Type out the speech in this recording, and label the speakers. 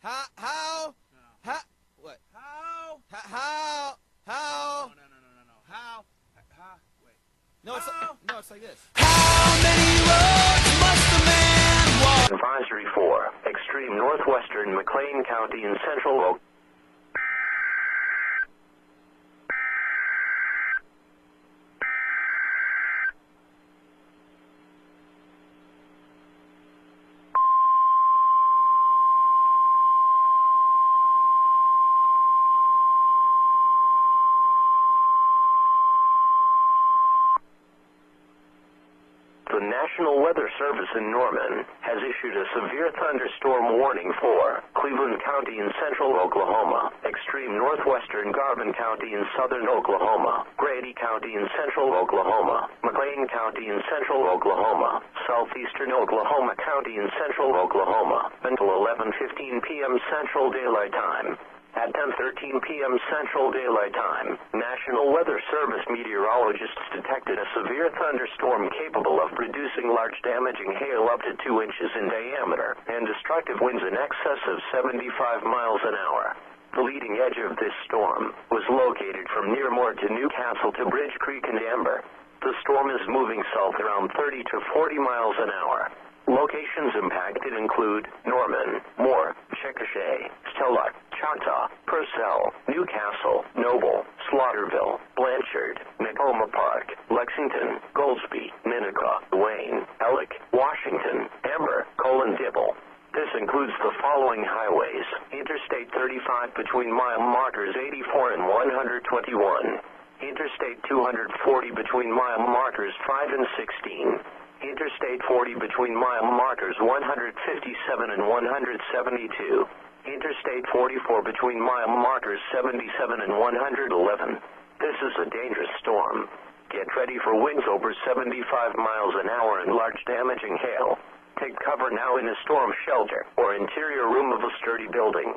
Speaker 1: How?
Speaker 2: No.
Speaker 1: How? What?
Speaker 2: How?
Speaker 1: How?
Speaker 2: No. How? Wait.
Speaker 1: No, it's
Speaker 2: How?
Speaker 1: no, it's like this.
Speaker 3: How many roads must a man walk?
Speaker 4: Advisory for extreme northwestern McLean County and central Oak. The National Weather Service in Norman has issued a severe thunderstorm warning for Cleveland County in central Oklahoma, extreme northwestern Garvin County in southern Oklahoma, Grady County in central Oklahoma, McLean County in central Oklahoma, southeastern Oklahoma County in central Oklahoma, until 11:15 p.m. Central Daylight Time. At 10:13 p.m. Central Daylight Time, National Weather Service meteorologists detected a severe thunderstorm capable of producing large damaging hail up to 2 inches in diameter and destructive winds in excess of 75 miles an hour. The leading edge of this storm was located from Nearmore to Newcastle to Bridge Creek and Amber. The storm is moving south around 30 to 40 miles an hour. Locations impacted include Norman, Moore, Chickasha, Stella, Choctaw, Purcell, Newcastle, Noble, Slaughterville, Blanchard, Nakoma Park, Lexington, Goldsby, Minnetonka, Wayne, Ellick, Washington, Amber, Colon Dibble. This includes the following highways: Interstate 35 between mile markers 84 and 121, Interstate 240 between mile markers 5 and 16, Interstate 40 between mile markers 157 and 172, Interstate 44 between mile markers 77 and 111. This is a dangerous storm. Get ready for winds over 75 miles an hour and large damaging hail. Take cover now in a storm shelter or interior room of a sturdy building.